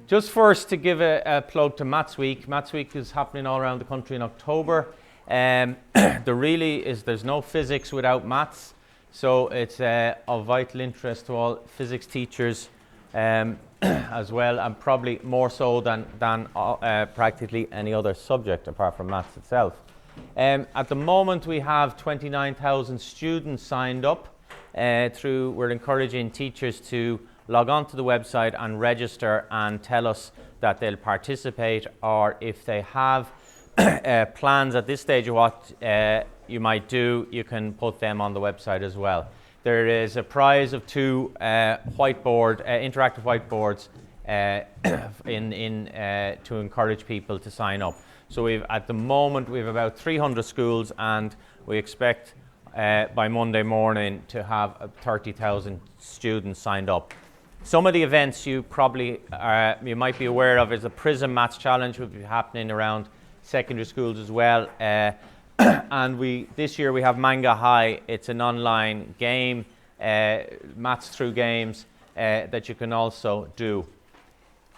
Just first to give a plug to Maths Week. Maths Week is happening all around the country in October. There's no physics without maths, so it's of vital interest to all physics teachers as well, and probably more so than practically any other subject apart from maths itself. At the moment we have 29,000 students signed up. We're encouraging teachers to log on to the website and register and tell us that they'll participate, or if they have plans at this stage of what you might do, you can put them on the website as well. There is a prize of 2 interactive whiteboards to encourage people to sign up. So at the moment we have about 300 schools, and we expect by Monday morning to have 30,000 students signed up. Some of the events you might be aware of is the Prism Maths Challenge, will be happening around secondary schools as well. And this year we have Manga High. It's an online game, maths through games, that you can also do.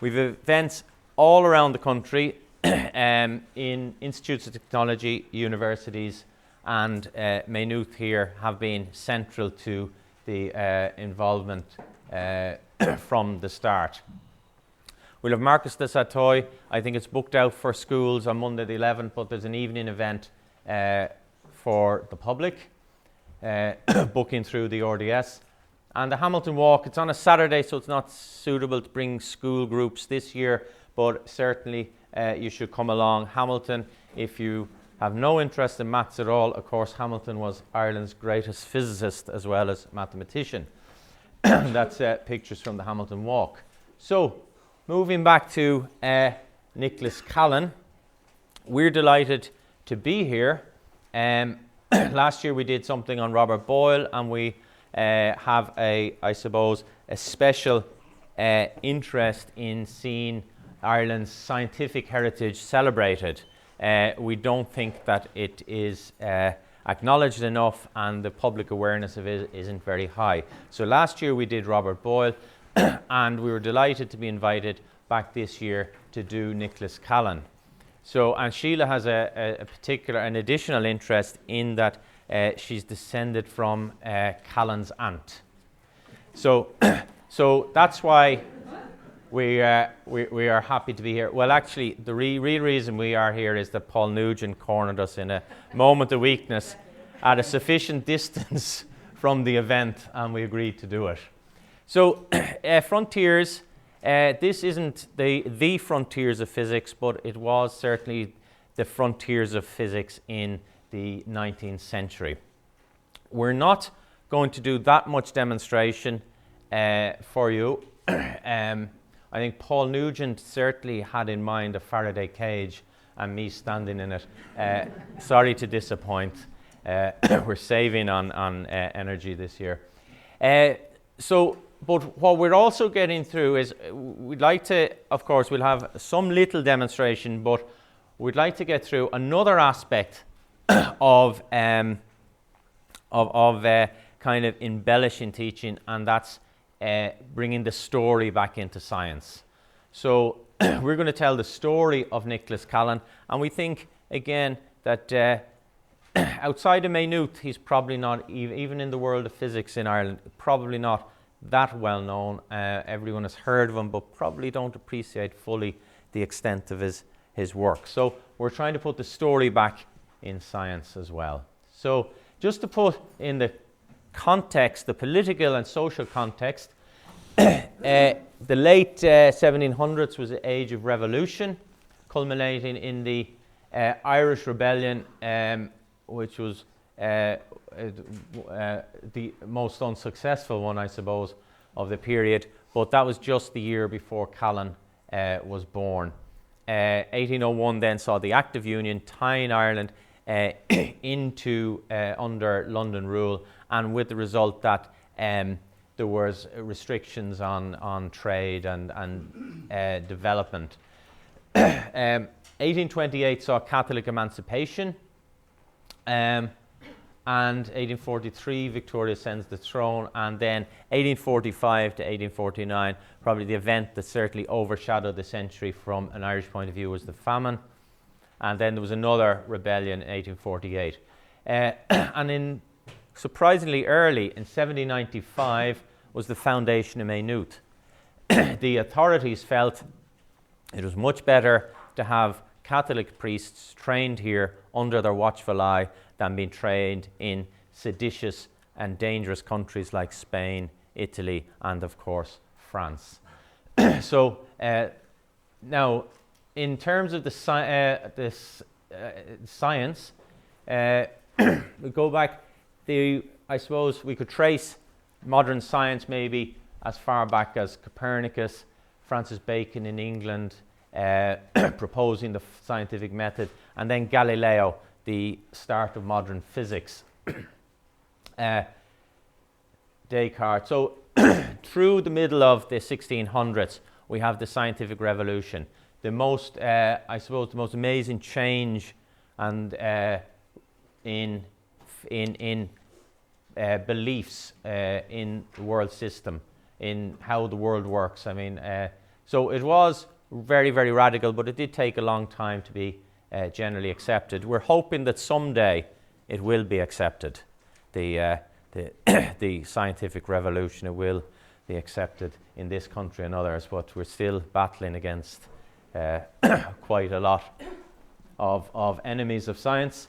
We've events all around the country in institutes of technology, universities, and Maynooth here have been central to the involvement from the start. We'll have Marcus de Satoy. I think it's booked out for schools on Monday the 11th, but there's an evening event for the public, booking through the RDS. And the Hamilton Walk, it's on a Saturday, so it's not suitable to bring school groups this year, but certainly you should come along. Hamilton, if you have no interest in maths at all, of course Hamilton was Ireland's greatest physicist as well as mathematician. That's pictures from the Hamilton Walk. So, moving back to Nicolas Callan, we're delighted to be here. Last year we did something on Robert Boyle, and we have a special interest in seeing Ireland's scientific heritage celebrated. We don't think that it is acknowledged enough, and the public awareness of it isn't very high. So last year we did Robert Boyle, and we were delighted to be invited back this year to do Nicolas Callan. So, and Sheila has an additional interest in that she's descended from Callan's aunt. So, so that's why we are happy to be here. Well, actually, the real reason we are here is that Paul Nugent cornered us in a moment of weakness at a sufficient distance from the event, and we agreed to do it. So, Frontiers, this isn't the frontiers of physics, but it was certainly the frontiers of physics in the 19th century. We're not going to do that much demonstration for you. I think Paul Nugent certainly had in mind a Faraday cage and me standing in it. Sorry to disappoint. We're saving on energy this year. But what we're also getting through is we'd like to, of course, we'll have some little demonstration, but we'd like to get through another aspect of kind of embellishing teaching, and that's bringing the story back into science. So we're going to tell the story of Nicolas Callan, and we think again that outside of Maynooth, he's probably not, even in the world of physics in Ireland, probably not that well known. Everyone has heard of him, but probably don't appreciate fully the extent of his work. So we're trying to put the story back in science as well. So just to put in the context, the political and social context, the late 1700s was the age of revolution, culminating in the Irish Rebellion, which was the most unsuccessful one, I suppose, of the period, but that was just the year before Callan was born. 1801 then saw the Act of Union tying Ireland into under London rule, and with the result that there was restrictions on trade and development. 1828 saw Catholic emancipation, and and 1843 Victoria ascends the throne, and then 1845 to 1849, probably the event that certainly overshadowed the century from an Irish point of view was the famine. And then there was another rebellion in 1848. And in surprisingly early, in 1795, was the foundation of Maynooth. The authorities felt it was much better to have Catholic priests trained here under their watchful eye than being trained in seditious and dangerous countries like Spain, Italy, and of course France. So now, in terms of the science, we go back. I suppose we could trace modern science maybe as far back as Copernicus, Francis Bacon in England, proposing the scientific method, and then Galileo, the start of modern physics. Descartes. So through the middle of the 1600s, we have the scientific revolution. The most, I suppose, the most amazing change and in beliefs in the world system, in how the world works. I mean, so it was very, very radical, but it did take a long time to be generally accepted. We're hoping that someday it will be accepted. The scientific revolution, it will be accepted in this country and others, but we're still battling against quite a lot of enemies of science.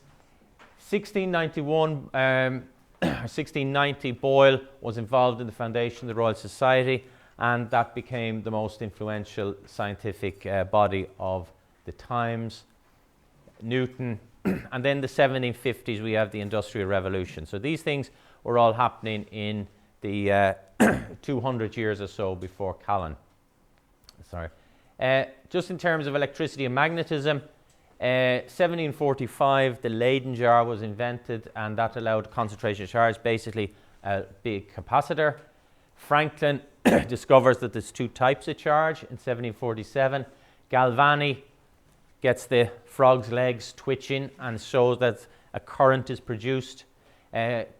1691, 1690, Boyle was involved in the foundation of the Royal Society, and that became the most influential scientific body of the times. Newton, and then the 1750s we have the Industrial Revolution. So these things were all happening in the 200 years or so before Callan. Sorry. Just in terms of electricity and magnetism, 1745 the Leyden jar was invented, and that allowed concentration charge, basically a big capacitor. Franklin discovers that there's two types of charge in 1747. Galvani gets the frog's legs twitching and shows that a current is produced.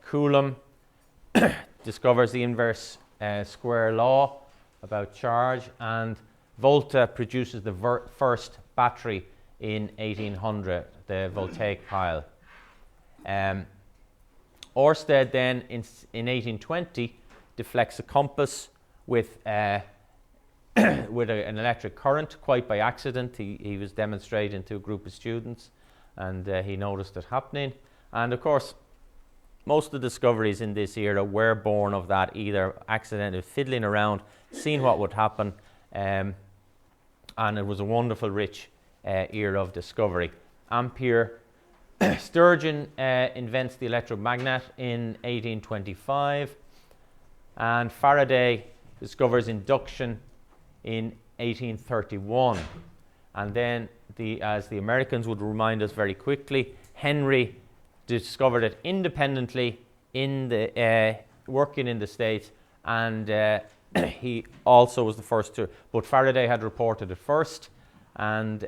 Coulomb discovers the inverse square law about charge, and Volta produces the first battery in 1800, the voltaic pile. Ørsted then in 1820 deflects a compass with an electric current, quite by accident. He was demonstrating to a group of students, and he noticed it happening. And of course, most of the discoveries in this era were born of that, either accidental fiddling around, seeing what would happen, and it was a wonderful, rich era of discovery. Ampere, Sturgeon invents the electromagnet in 1825, and Faraday discovers induction in 1831. And then, as the Americans would remind us very quickly, Henry discovered it independently in the working in the States, and he also was the first to, but Faraday had reported it first, and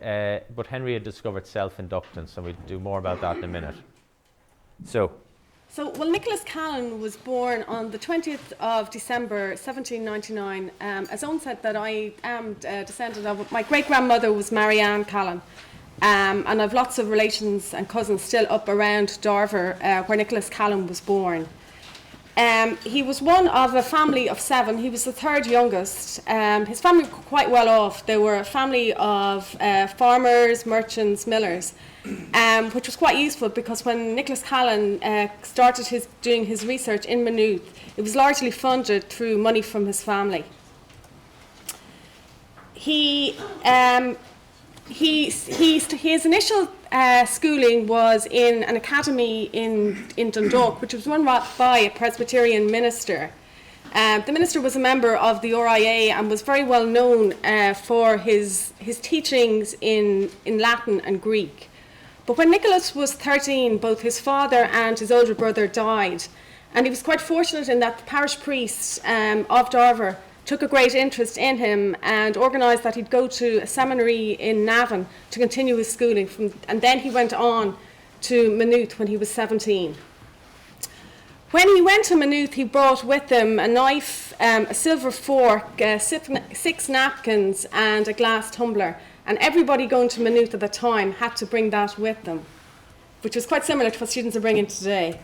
but Henry had discovered self-inductance, and we'll do more about that in a minute. So, well, Nicolas Callan was born on the 20th of December 1799. As Eoin said, that I am descendant of, my great-grandmother was Marianne Callan, and I've lots of relations and cousins still up around Darver, where Nicolas Callan was born. He was one of a family of 7. He was the third youngest. His family were quite well off. They were a family of farmers, merchants, millers, which was quite useful, because when Nicolas Callan started doing his research in Maynooth, it was largely funded through money from his family. His initial schooling was in an academy in Dundalk, which was run by a Presbyterian minister. The minister was a member of the RIA and was very well known for his teachings in Latin and Greek. But when Nicolas was 13, both his father and his older brother died, and he was quite fortunate in that the parish priest of Darver took a great interest in him and organised that he'd go to a seminary in Navan to continue his schooling, and then he went on to Maynooth when he was 17. When he went to Maynooth, he brought with him a knife, a silver fork, 6 napkins, and a glass tumbler. And everybody going to Maynooth at the time had to bring that with them, which was quite similar to what students are bringing today.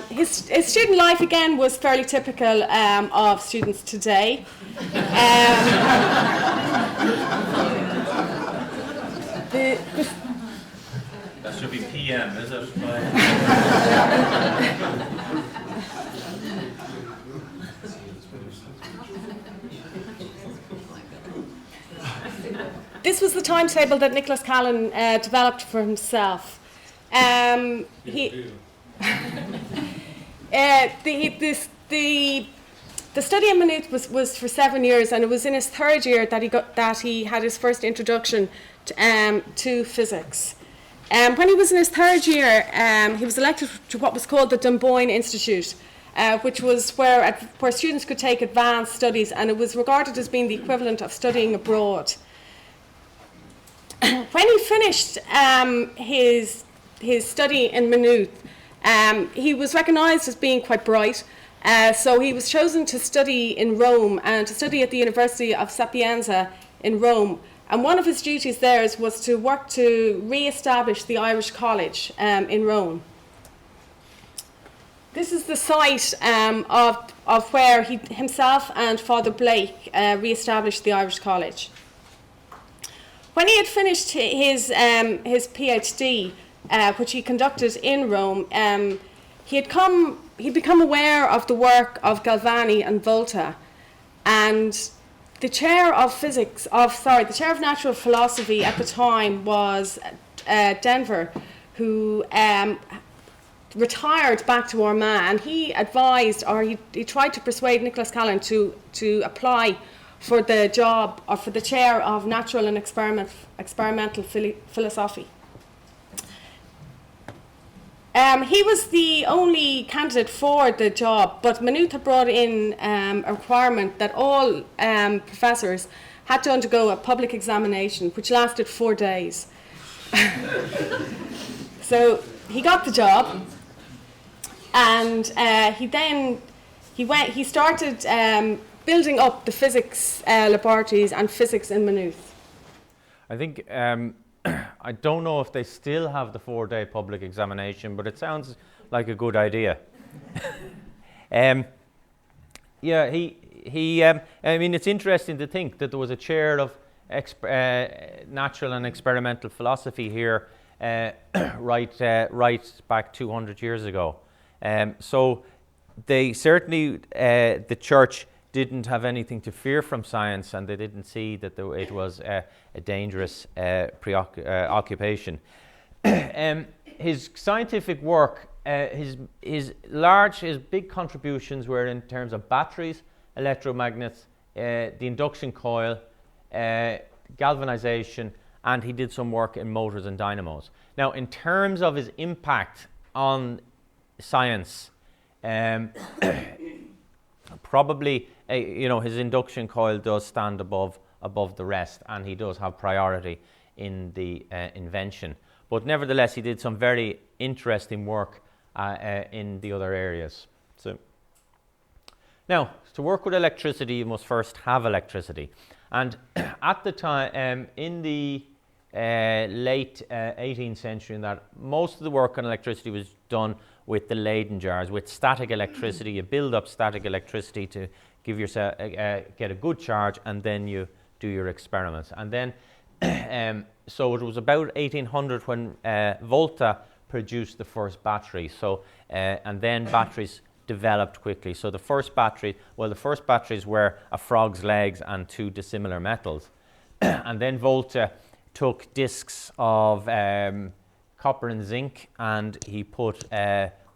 His student life, again, was fairly typical of students today. That should be PM, is it? This was the timetable that Nicolas Callan developed for himself. The study in Maynooth was for 7 years, and it was in his 3rd year that he had his first introduction to physics. When he was in his 3rd year, he was elected to what was called the Dunboyne Institute, which was where students could take advanced studies, and it was regarded as being the equivalent of studying abroad. When he finished his study in Maynooth, he was recognised as being quite bright, so he was chosen to study in Rome and to study at the University of Sapienza in Rome. And one of his duties there was to work to re-establish the Irish College in Rome. This is the site of where he himself and Father Blake re-established the Irish College. When he had finished his PhD, which he conducted in Rome, he'd become aware of the work of Galvani and Volta, and the chair of natural philosophy at the time was Denver, who retired back to Armagh, and he advised, or he tried to persuade Nicolas Callan to apply for the job, or for the chair of natural and experimental philosophy. He was the only candidate for the job, but Maynooth had brought in a requirement that all professors had to undergo a public examination, which lasted 4 days. So he got the job, and he started building up the physics laboratories and physics in Maynooth. I think I don't know if they still have the 4-day public examination, but it sounds like a good idea. I mean, it's interesting to think that there was a chair of natural and experimental philosophy here right back 200 years ago. So they certainly, the church didn't have anything to fear from science, and they didn't see that it was a dangerous occupation. His scientific work, his big contributions were in terms of batteries, electromagnets, the induction coil, galvanization, and he did some work in motors and dynamos. Now, in terms of his impact on science, probably his induction coil does stand above the rest, and he does have priority in the invention. But nevertheless, he did some very interesting work in the other areas. So now, to work with electricity, you must first have electricity. And at the time, in the late 18th century, in that most of the work on electricity was done with the Leyden jars, with static electricity. You build up static electricity to give yourself get a good charge, and then you do your experiments. And then, so it was about 1800 when Volta produced the first battery. So, and then batteries developed quickly. So the first batteries were a frog's legs and 2 dissimilar metals. And then Volta took discs of copper and zinc, and he put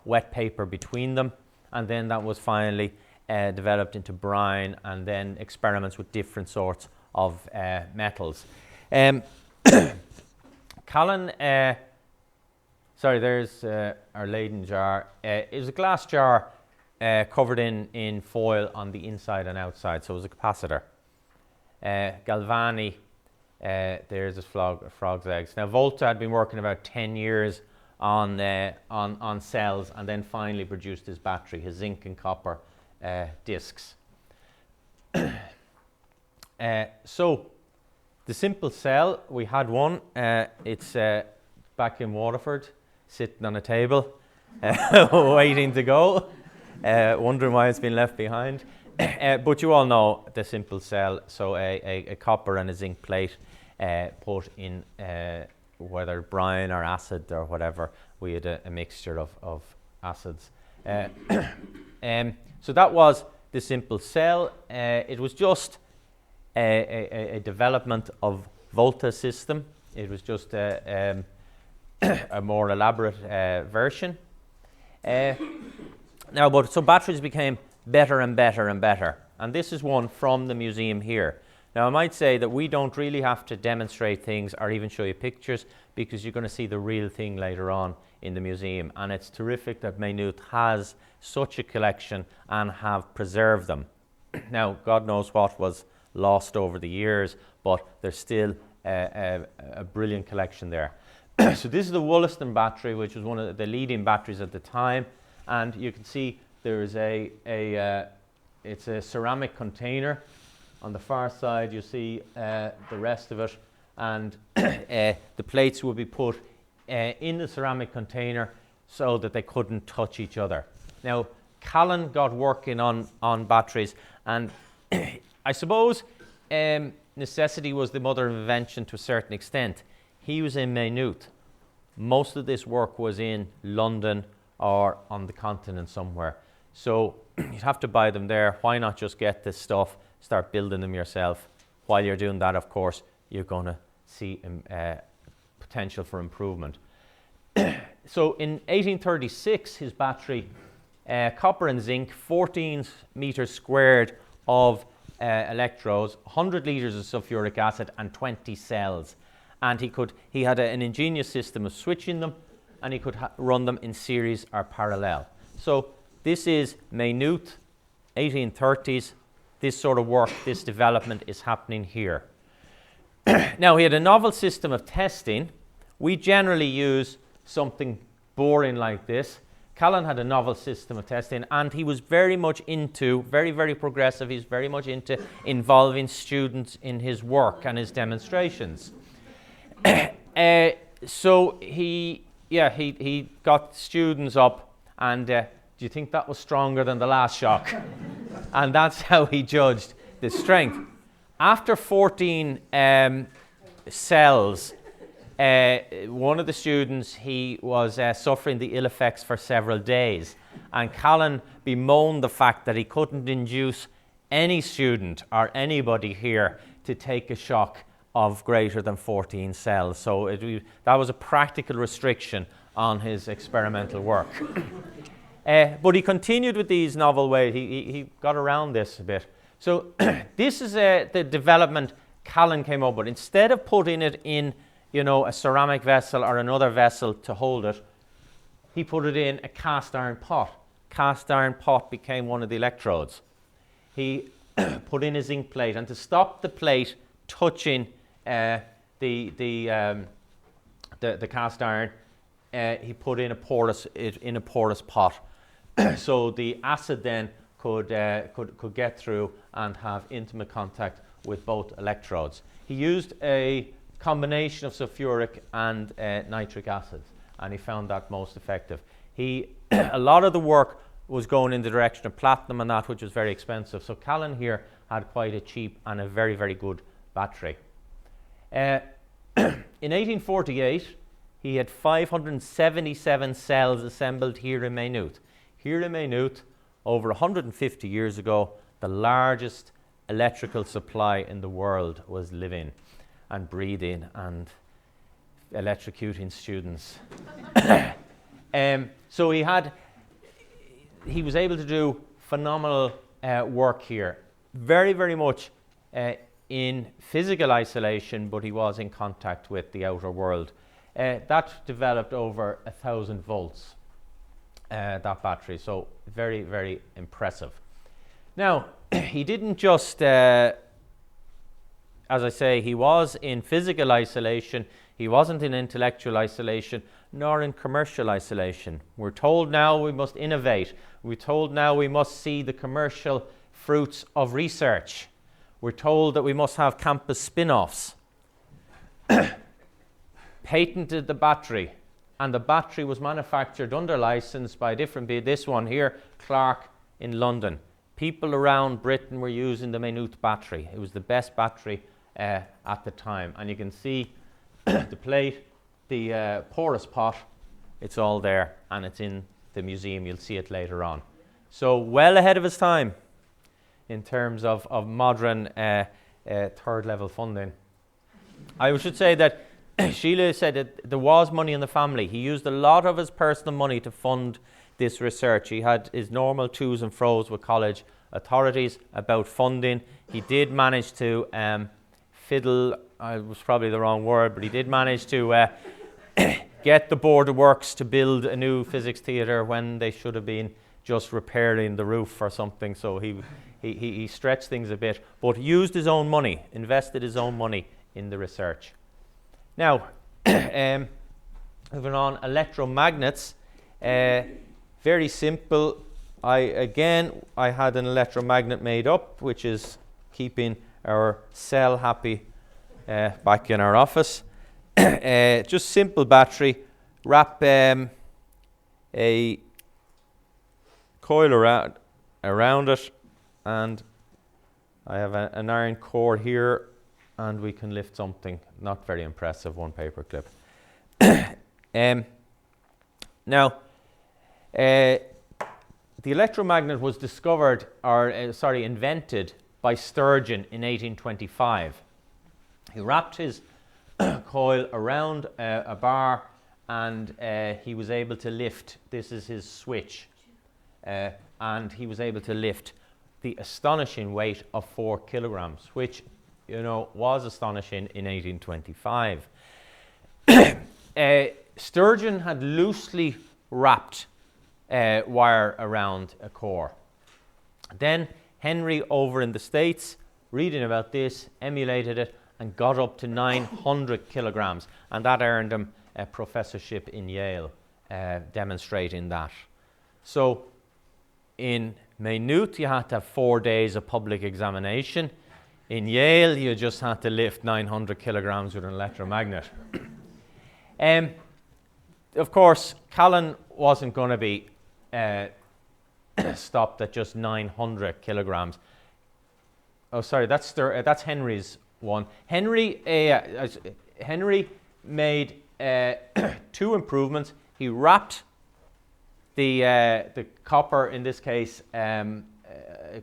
wet paper between them, and then that was finally developed into brine, and then experiments with different sorts of metals. Callan, there's our Leyden jar. It was a glass jar covered in foil on the inside and outside, so it was a capacitor. Galvani, there's his frog's eggs. Now, Volta had been working about 10 years on cells, and then finally produced his battery, his zinc and copper discs. So the simple cell, we had one. It's back in Waterford, sitting on a table, waiting to go, wondering why it's been left behind. But you all know the simple cell, so a copper and a zinc plate put in whether brine or acid or whatever. We had a mixture of acids. So that was the simple cell. It was just a development of Volta system. It was just a more elaborate version. So batteries became better and better and better. And this is one from the museum here. Now I might say that we don't really have to demonstrate things or even show you pictures, because you're going to see the real thing later on in the museum. And it's terrific that Maynooth has such a collection and have preserved them. Now, God knows what was lost over the years, but there's still a brilliant collection there. So this is the Wollaston battery, which was one of the leading batteries at the time. And you can see there's it's a ceramic container. On the far side, you see the rest of it, and the plates will be put in the ceramic container so that they couldn't touch each other. Now, Callan got working on batteries, and I suppose necessity was the mother of invention to a certain extent. He was in Maynooth. Most of this work was in London or on the continent somewhere. So you'd have to buy them there. Why not just get this stuff, start building them yourself? While you're doing that, of course, you're going to see potential for improvement. So in 1836, his battery, copper and zinc, 14 meters squared of electrodes, 100 litres of sulfuric acid and 20 cells. And he had an ingenious system of switching them, and he could run them in series or parallel. So this is Maynooth, 1830s. This sort of work, this development is happening here. Now, he had a novel system of testing. We generally use something boring like this. Callan had a novel system of testing, and he was very much into, very, very progressive. He's very much into involving students in his work and his demonstrations. So he got students up, and do you think that was stronger than the last shock? And that's how he judged the strength. After 14 cells, one of the students, he was suffering the ill effects for several days. And Callan bemoaned the fact that he couldn't induce any student or anybody here to take a shock of greater than 14 cells. So that was a practical restriction on his experimental work. But he continued with these novel ways. He got around this a bit. So this is the development Callan came up with. Instead of putting it in, a ceramic vessel or another vessel to hold it, he put it in a cast iron pot. Cast iron pot became one of the electrodes. He put in a zinc plate, and to stop the plate touching the cast iron, he put in a porous pot. So the acid then could get through and have intimate contact with both electrodes. He used a combination of sulfuric and nitric acid, and he found that most effective. A lot of the work was going in the direction of platinum and that, which was very expensive. So Callan here had quite a cheap and a very, very good battery. In 1848, he had 577 cells assembled here in Maynooth. Here in Maynooth, over 150 years ago, the largest electrical supply in the world was living and breathing and electrocuting students. So he was able to do phenomenal work here. Very, very much in physical isolation, but he was in contact with the outer world. That developed over 1,000 volts, that battery, so very, very impressive. Now, he didn't just, as I say, he was in physical isolation. He wasn't in intellectual isolation nor in commercial isolation. We're told now we must innovate. We're told now we must see the commercial fruits of research. We're told that we must have campus spin-offs. Patented the battery, and the battery was manufactured under license by a different bid. This one here, Clark in London. People around Britain were using the Maynooth battery. It was the best battery at the time. And you can see the plate, the porous pot, it's all there, and it's in the museum. You'll see it later on. So well ahead of its time in terms of modern third level funding. I should say that Sheila said that there was money in the family. He used a lot of his personal money to fund this research. He had his normal to's and fro's with college authorities about funding. He did manage to fiddle, was probably the wrong word, but he did manage to get the Board of Works to build a new physics theatre when they should have been just repairing the roof or something. So he stretched things a bit, but used his own money, invested his own money in the research. Now, moving on, electromagnets, very simple. I had an electromagnet made up, which is keeping our cell happy back in our office. Just simple battery, wrap a coil around it, and I have an iron core here, and we can lift something. Not very impressive, one paper clip. Now, the electromagnet was discovered, invented by Sturgeon in 1825. He wrapped his coil around a bar, and he was able to lift. This is his switch, and he was able to lift the astonishing weight of 4 kilograms, which was astonishing in 1825. Sturgeon had loosely wrapped wire around a core. Then Henry over in the States, reading about this, emulated it and got up to 900 kilograms, and that earned him a professorship in Yale, demonstrating that. So in Maynooth you had to have 4 days of public examination. In Yale, you just had to lift 900 kilograms with an electromagnet. Of course, Callan wasn't going to be stopped at just 900 kilograms. Oh, sorry, that's Henry's one. Henry made 2 improvements. He wrapped the copper, in this case,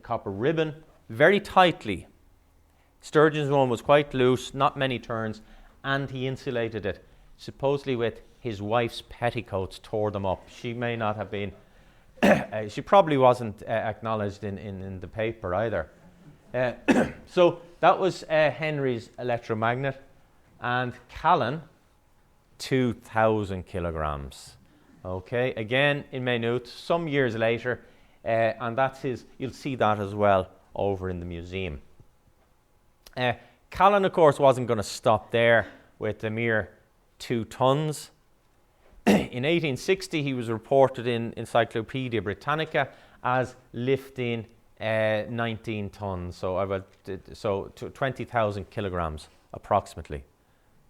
copper ribbon, very tightly. Sturgeon's one was quite loose, not many turns, and he insulated it, supposedly with his wife's petticoats, tore them up. She may not have been, she probably wasn't acknowledged in the paper either. So that was Henry's electromagnet, and Callan, 2,000 kilograms. Okay, again in Maynooth, some years later, and that's his, you'll see that as well over in the museum. Callan, of course, wasn't going to stop there with a mere 2 tons. In 1860, he was reported in Encyclopedia Britannica as lifting 19 tons, so 20,000 kilograms approximately.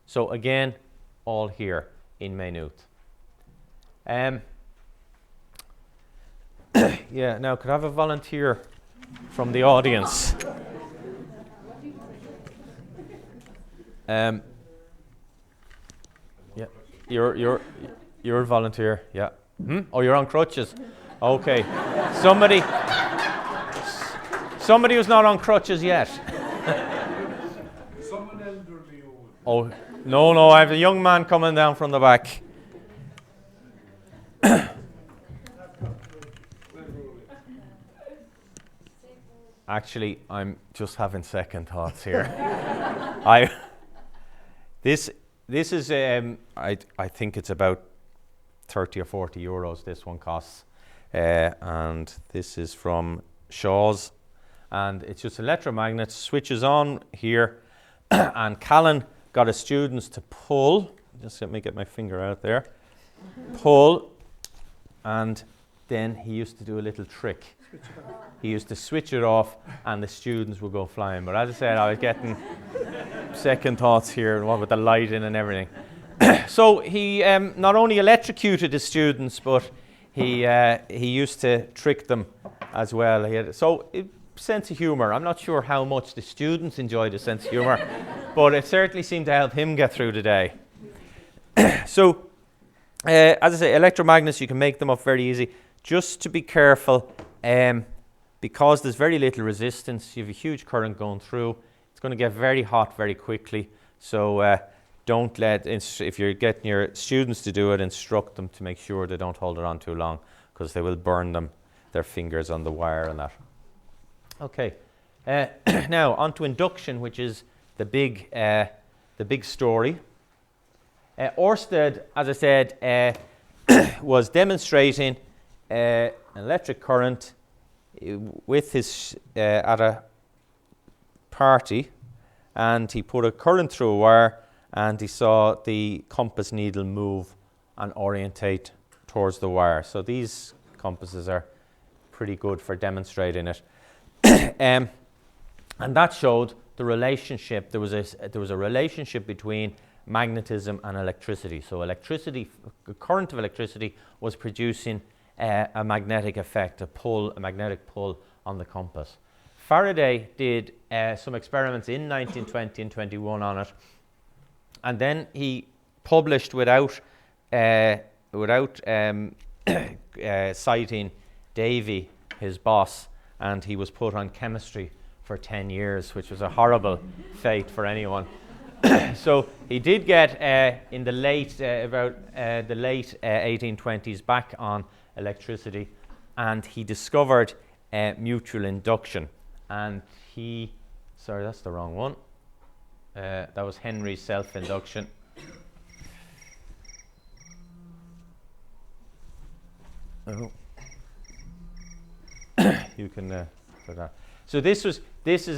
So again, all here in Maynooth. Yeah, now could I have a volunteer from the audience? Yeah, you're a volunteer. Yeah. Oh, you're on crutches. Okay. Somebody who's not on crutches yet. Someone elderly. Oh, no, I have a young man coming down from the back. Actually, I'm just having second thoughts here. This is I think it's about 30 or 40 euros this one costs, and this is from Shaw's, and it's just electromagnet, switches on here, and Callan got his students to pull. Just let me get my finger out there. Pull, and then he used to do a little trick. He used to switch it off, and the students would go flying. But as I said, I was getting second thoughts here, what with the lighting and everything. So he not only electrocuted his students, but he used to trick them as well. Sense of humour. I'm not sure how much the students enjoyed his sense of humour, but it certainly seemed to help him get through the day. So, as I say, electromagnets, you can make them up very easy. Just to be careful, because there's very little resistance, you have a huge current going through. It's going to get very hot very quickly. So don't let, if you're getting your students to do it, instruct them to make sure they don't hold it on too long, because they will burn their fingers on the wire and that. Okay, now on to induction, which is the big story. Ørsted, as I said, was demonstrating an electric current with his at a party, and he put a current through a wire, and he saw the compass needle move and orientate towards the wire. So these compasses are pretty good for demonstrating it. And that showed the relationship. There was a relationship between magnetism and electricity. So the current of electricity was producing a magnetic effect, a magnetic pull on the compass. Faraday did some experiments in 1920 and 21 on it, and then he published without citing Davy, his boss, and he was put on chemistry for 10 years, which was a horrible fate for anyone. So he did get in the late 1820s back on electricity, and he discovered mutual induction. And sorry, that's the wrong one. That was Henry's self-induction. Oh. You can put that. So this is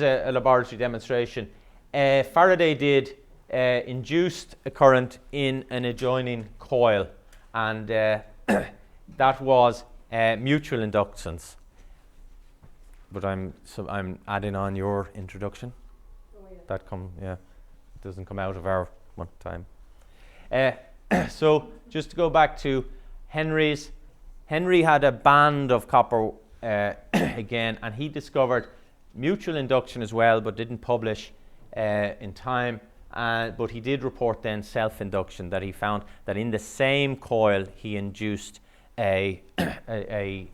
a laboratory demonstration. Faraday did induced a current in an adjoining coil, and that was mutual inductance. But I'm adding on your introduction. Oh, yeah. It doesn't come out of our one time. So just to go back to Henry had a band of copper again, and he discovered mutual induction as well, but didn't publish in time. But he did report then self-induction, that he found that in the same coil he induced a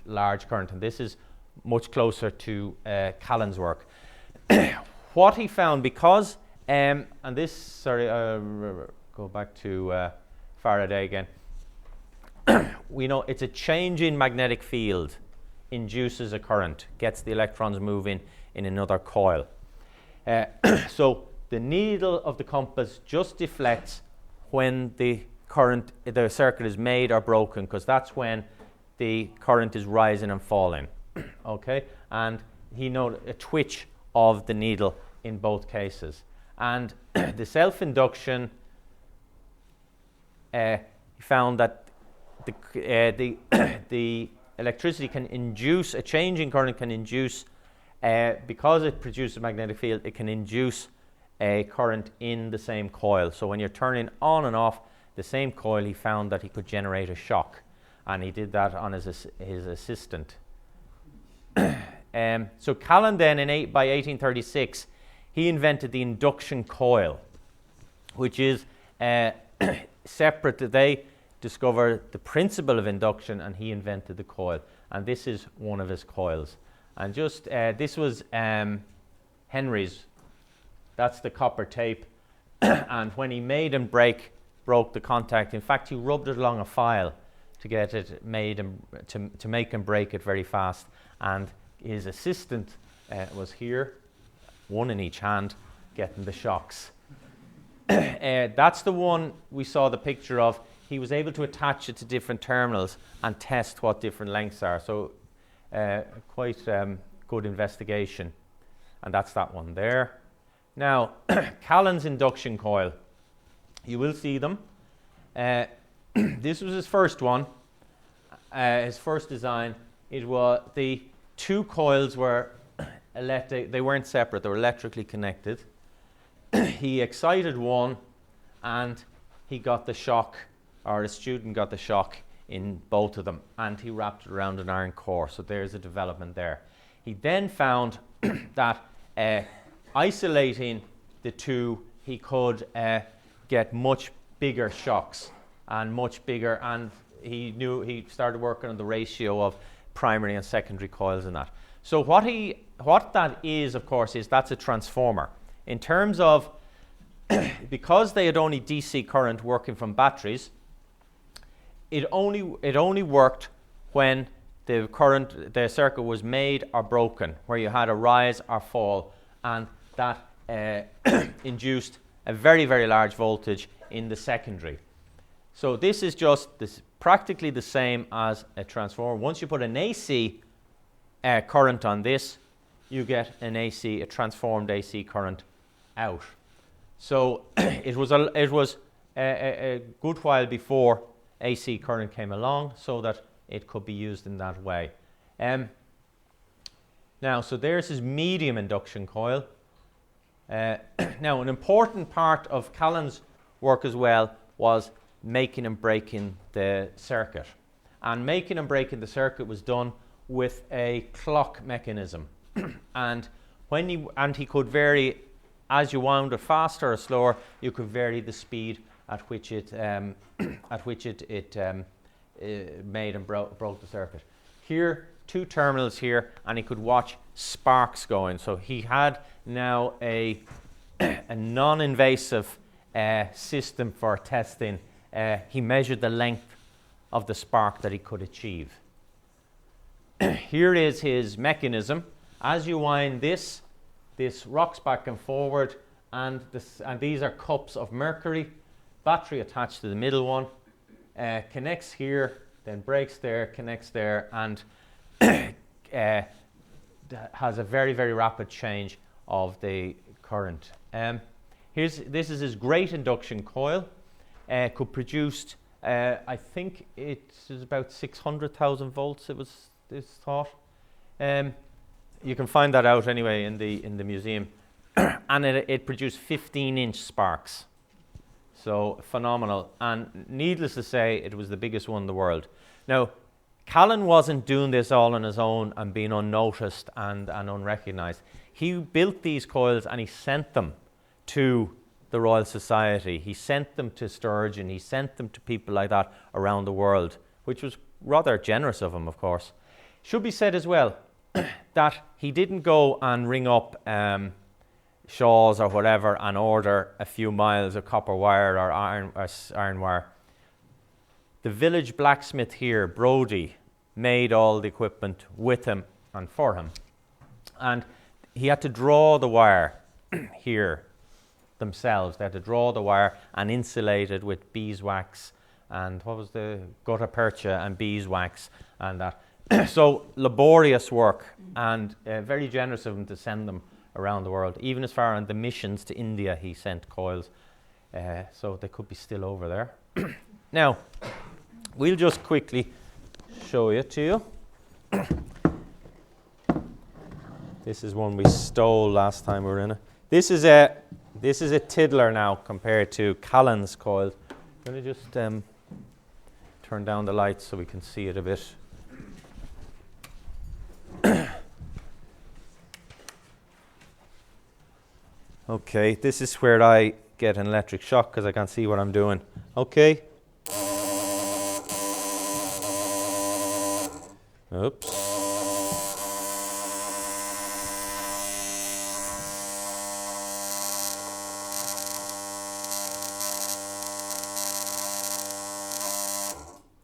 large current, and this is much closer to Callan's work. What he found, because and this, sorry, go back to Faraday again. We know it's a change in magnetic field induces a current, gets the electrons moving in another coil. So the needle of the compass just deflects when the circuit is made or broken, because that's when the current is rising and falling. Okay, and he noted a twitch of the needle in both cases. And the self-induction, he found that the electricity can induce, a changing current can induce, because it produces a magnetic field, it can induce a current in the same coil. So when you're turning on and off the same coil, he found that he could generate a shock, and he did that on his assistant. So Callan then, by 1836, he invented the induction coil, which is separate. They discovered the principle of induction, and he invented the coil. And this is one of his coils. And just this was Henry's. That's the copper tape. And when he made him broke the contact. In fact, he rubbed it along a file to get it made and to make him break it very fast. And his assistant was here, one in each hand, getting the shocks. That's the one we saw the picture of. He was able to attach it to different terminals and test what different lengths are. So quite good investigation. And that's that one there. Now, Callan's induction coil. You will see them. This was his first one, his first design. It was the two coils were electric. They weren't separate. They were electrically connected. He excited one, and he got the shock, or the student got the shock in both of them, and he wrapped it around an iron core. So there's a development there. He then found that isolating the two, he could get much bigger shocks and much bigger, and he started working on the ratio of primary and secondary coils in that. So what that is, of course, is that's a transformer. In terms of, because they had only DC current working from batteries, it only worked when the circuit was made or broken, where you had a rise or fall, and that induced a very, very large voltage in the secondary. So this is practically the same as a transformer. Once you put an AC current on this, you get a transformed AC current out. So it was a good while before AC current came along, so that it could be used in that way. Now, so there's his medium induction coil. Now, an important part of Callan's work as well was making and breaking the circuit. And making and breaking the circuit was done with a clock mechanism. and he could vary, as you wound it faster or slower, you could vary the speed at which it made and broke the circuit. Here, two terminals here, and he could watch sparks going. So he had now a non-invasive system for testing. He measured the length of the spark that he could achieve. Here is his mechanism. As you wind this rocks back and forward, and these are cups of mercury. Battery attached to the middle one, connects here, then breaks there, connects there, and has a very, very rapid change of the current. This is his great induction coil. Could produce, I think it is about 600,000 volts. It's thought. You can find that out anyway in the museum, and it produced 15-inch sparks. So phenomenal, and needless to say, it was the biggest one in the world. Now, Callan wasn't doing this all on his own and being unnoticed and unrecognized. He built these coils and he sent them to the Royal Society. He sent them to Sturgeon. He sent them to people like that around the world, which was rather generous of him, of course. Should be said as well that he didn't go and ring up Shaw's or whatever and order a few miles of copper wire or iron wire. The village blacksmith here, Brodie, made all the equipment with him and for him. And he had to draw the wire here themselves. They had to draw the wire and insulate it with beeswax and what was the gutta percha and beeswax and that. So laborious work, and very generous of him to send them around the world. Even as far as the missions to India, he sent coils. So they could be still over there. Now, we'll just quickly show it to you. This is one we stole last time we were in it. This is a tiddler now compared to Callan's coil. I'm going to just turn down the lights so we can see it a bit. Okay, this is where I get an electric shock because I can't see what I'm doing. Okay. Oops.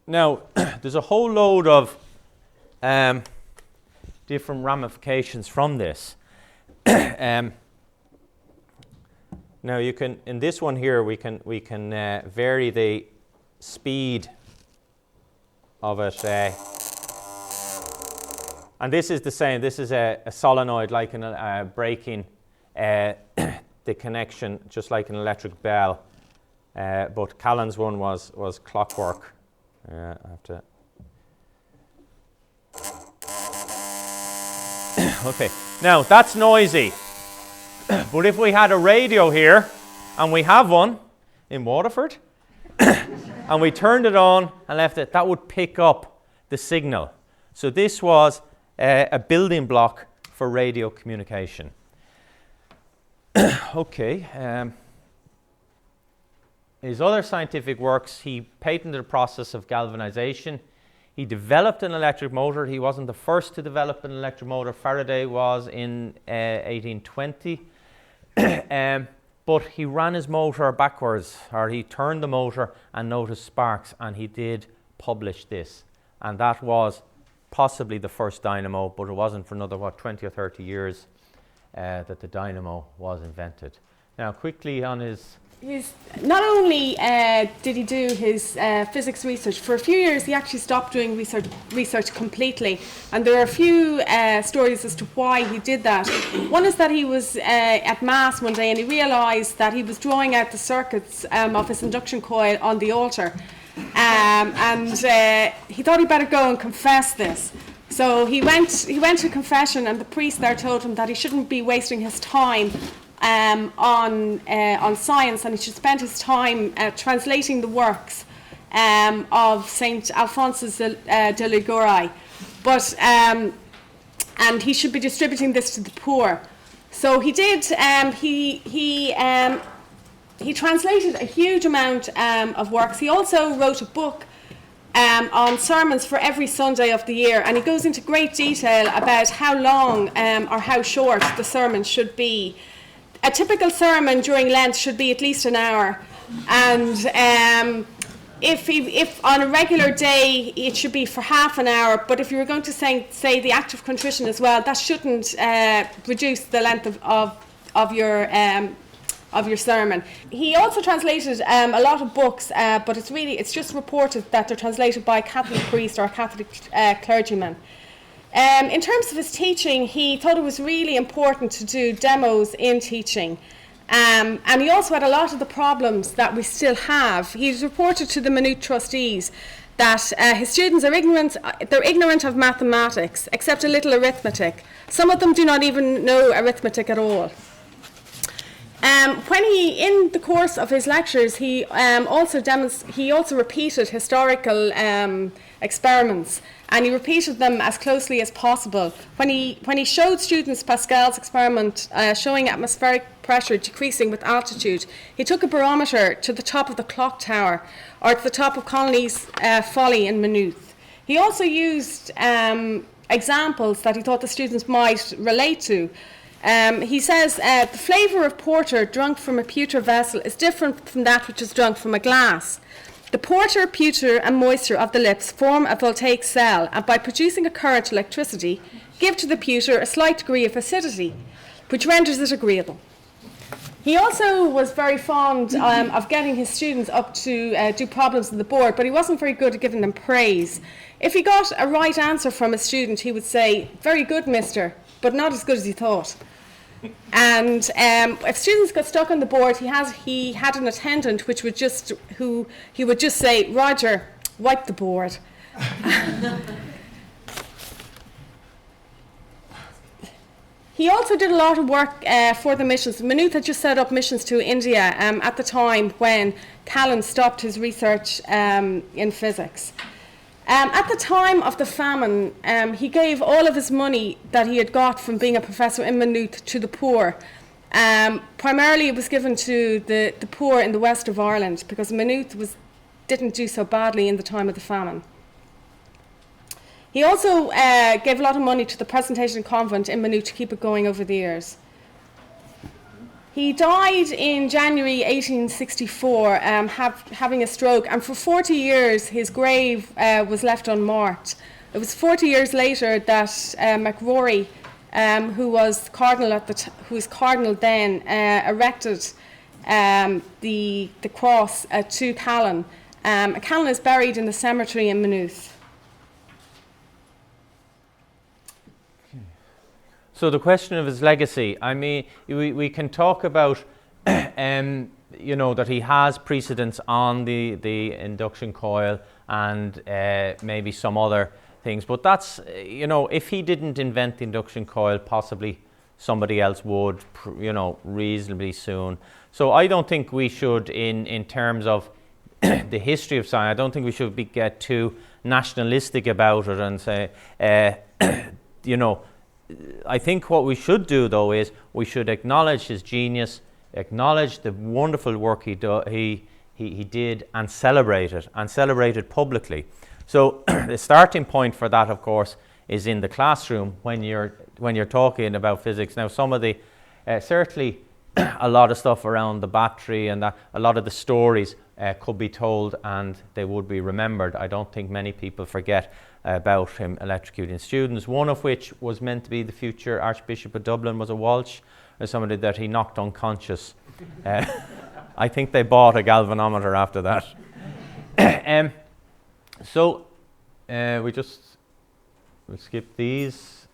Now, there's a whole load of different ramifications from this. Now you can, in this one here, we can vary the speed of it. And this is the same. This is a solenoid, like breaking the connection, just like an electric bell. but Callan's one was clockwork. I have to. Okay, now that's noisy, but if we had a radio here, and we have one in Waterford, and we turned it on and left it, that would pick up the signal. So this was a building block for radio communication. Okay. His other scientific works, he patented the process of galvanization. He developed an electric motor. He wasn't the first to develop an electric motor. Faraday was in 1820. But he ran his motor backwards, or he turned the motor and noticed sparks, and he did publish this. And that was possibly the first dynamo, but it wasn't for another, 20 or 30 years that the dynamo was invented. Now, quickly on his... Not only did he do his physics research, for a few years he actually stopped doing research completely. And there are a few stories as to why he did that. One is that he was at Mass one day and he realised that he was drawing out the circuits of his induction coil on the altar. And he thought he'd better go and confess this. So he went to confession, and the priest there told him that he shouldn't be wasting his time on science, and he should spend his time translating the works of Saint Alphonsus de Liguori, and he should be distributing this to the poor. So he did. He translated a huge amount of works. He also wrote a book on sermons for every Sunday of the year, and he goes into great detail about how long or how short the sermon should be. A typical sermon during Lent should be at least an hour, and if on a regular day it should be for half an hour. But if you were going to say the act of contrition as well, that shouldn't reduce the length of your sermon. He also translated a lot of books, but it's just reported that they're translated by a Catholic priest or a Catholic clergyman. In terms of his teaching, he thought it was really important to do demos in teaching. And he also had a lot of the problems that we still have. He's reported to the Maynooth trustees that his students are ignorant of mathematics, except a little arithmetic. Some of them do not even know arithmetic at all. In the course of his lectures, he also repeated historical experiments, and he repeated them as closely as possible. When he showed students Pascal's experiment showing atmospheric pressure decreasing with altitude, he took a barometer to the top of the clock tower, or to the top of Connolly's Folly in Maynooth. He also used examples that he thought the students might relate to. He says, the flavour of porter drunk from a pewter vessel is different from that which is drunk from a glass. The porter, pewter and moisture of the lips form a voltaic cell, and by producing a current electricity, give to the pewter a slight degree of acidity, which renders it agreeable. He also was very fond of getting his students up to do problems on the board, but he wasn't very good at giving them praise. If he got a right answer from a student, he would say, "Very good, mister, but not as good as you thought." And if students got stuck on the board, he had an attendant who he would just say, "Roger, wipe the board." He also did a lot of work for the missions. Maynooth had just set up missions to India at the time when Callan stopped his research in physics. At the time of the famine, he gave all of his money that he had got from being a professor in Maynooth to the poor. Primarily it was given to the poor in the west of Ireland, because Maynooth didn't do so badly in the time of the famine. He also gave a lot of money to the Presentation Convent in Maynooth to keep it going over the years. He died in January 1864, having a stroke, and for 40 years his grave was left unmarked. It was 40 years later that MacRory, who was cardinal then, erected the cross to Callan. Callan is buried in the cemetery in Maynooth. So the question of his legacy, I mean, we can talk about you know, that he has precedence on the induction coil and maybe some other things. But that's, you know, if he didn't invent the induction coil, possibly somebody else would, you know, reasonably soon. So I don't think we should, in terms of the history of science, I don't think we should get too nationalistic about it and say, you know, I think what we should do, though, is we should acknowledge his genius, acknowledge the wonderful work he did, and celebrate it publicly. So the starting point for that, of course, is in the classroom when you're talking about physics. Now, some of the certainly a lot of stuff around the battery and that, a lot of the stories could be told and they would be remembered. I don't think many people forget about him electrocuting students, one of which was meant to be the future Archbishop of Dublin, was a Walsh, or somebody that he knocked unconscious. I think they bought a galvanometer after that. We'll skip these.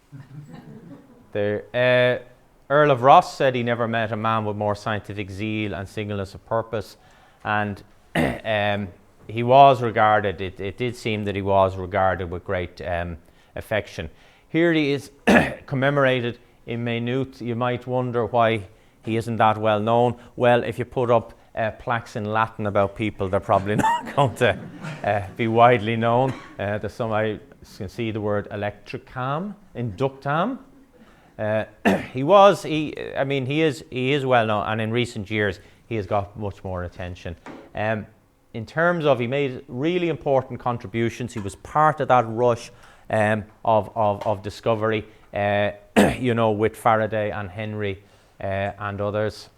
There, Earl of Ross said he never met a man with more scientific zeal and singleness of purpose, and he was regarded, it did seem that he was regarded with great affection. Here he is commemorated in Maynooth. You might wonder why he isn't that well known. Well, if you put up plaques in Latin about people, they're probably not going to be widely known. There's some, I can see the word electricam, inductam. He is well known, and in recent years he has got much more attention. In terms of, he made really important contributions. He was part of that rush of discovery, you know, with Faraday and Henry and others.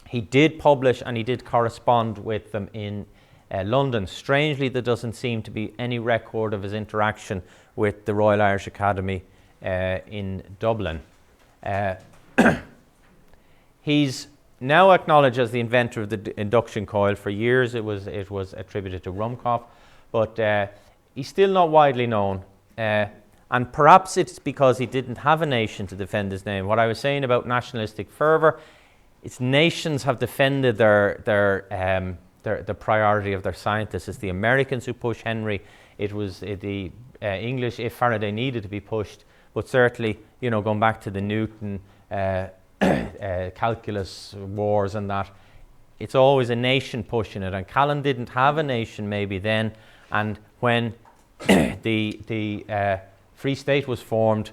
He did publish and he did correspond with them in London. Strangely, there doesn't seem to be any record of his interaction with the Royal Irish Academy in Dublin. He's now acknowledged as the inventor of the induction coil. For years it was attributed to Rumkopf, but he's still not widely known. And perhaps it's because he didn't have a nation to defend his name. What I was saying about nationalistic fervour, it's nations have defended the priority of their scientists. It's the Americans who push Henry. It was the English, if Faraday needed to be pushed. But certainly, you know, going back to the Newton calculus wars and that, it's always a nation pushing it. And Callan didn't have a nation maybe then. And when the Free State was formed,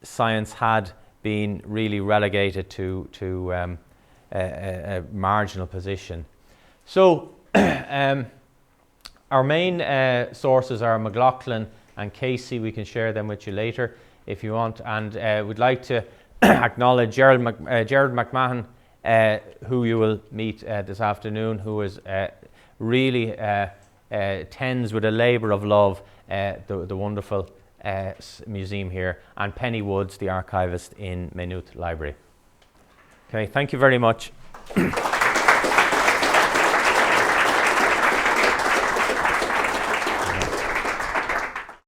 science had been really relegated to a marginal position. So our main sources are McLaughlin and Casey. We can share them with you later if you want. And we'd like to acknowledge Gerard McMahon, who you will meet this afternoon, who is really tends with a labour of love the wonderful museum here, and Penny Woods, the archivist in Maynooth Library. Okay, thank you very much.